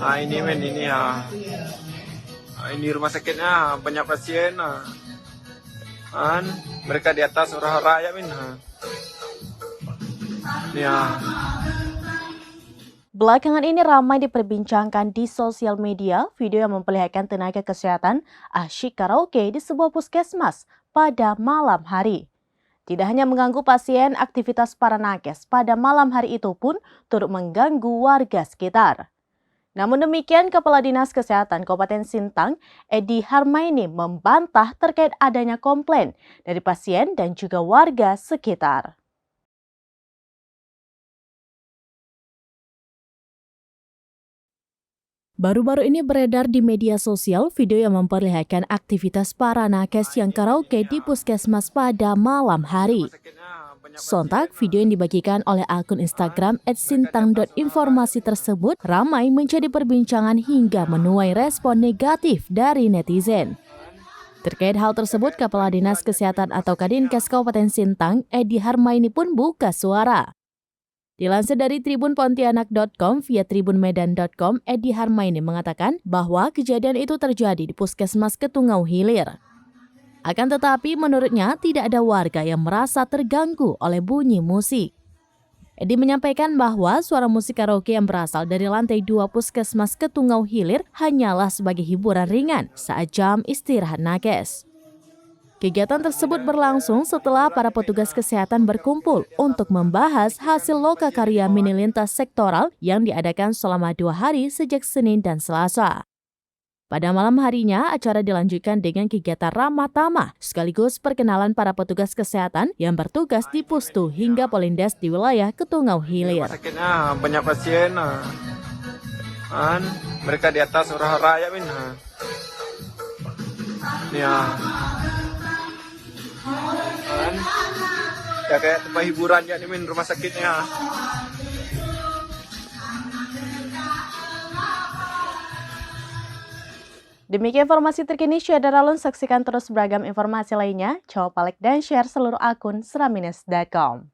Ini men ini ya. Ini rumah sakitnya banyak pasien. Mereka di atas orang rakyat men. Ya. Belakangan ini ramai diperbincangkan di sosial media video yang memperlihatkan tenaga kesehatan asyik karaoke di sebuah puskesmas pada malam hari. Tidak hanya mengganggu pasien, aktivitas para nakes pada malam hari itu pun turut mengganggu warga sekitar. Namun demikian, Kepala Dinas Kesehatan Kabupaten Sintang, Edi Harmaini, membantah terkait adanya komplain dari pasien dan juga warga sekitar. Baru-baru ini beredar di media sosial video yang memperlihatkan aktivitas para nakes yang karaoke di puskesmas pada malam hari. Sontak, video yang dibagikan oleh akun Instagram @sintang.informasi tersebut ramai menjadi perbincangan hingga menuai respon negatif dari netizen. Terkait hal tersebut, Kepala Dinas Kesehatan atau Kadinkes Kabupaten Sintang, Edi Harmaini pun buka suara. Dilansir dari tribunpontianak.com via tribunmedan.com, Edi Harmaini mengatakan bahwa kejadian itu terjadi di Puskesmas Ketungau Hilir. Akan tetapi menurutnya tidak ada warga yang merasa terganggu oleh bunyi musik. Edi menyampaikan bahwa suara musik karaoke yang berasal dari lantai 2 Puskesmas Ketungau Hilir hanyalah sebagai hiburan ringan saat jam istirahat nakes. Kegiatan tersebut berlangsung setelah para petugas kesehatan berkumpul untuk membahas hasil lokakarya mini lintas sektoral yang diadakan selama 2 hari sejak Senin dan Selasa. Pada malam harinya, acara dilanjutkan dengan kegiatan ramah tamah sekaligus perkenalan para petugas kesehatan yang bertugas di Pustu hingga Polindes di wilayah Ketungau Hilir. Rumah sakitnya banyak pasien. Mereka di atas orang rakyat men. Ya. Ya kayak tempat hiburan ya nih men rumah sakitnya. Demikian informasi terkini, Syederalun, saksikan terus beragam informasi lainnya. Coba like dan share seluruh akun seramines.com.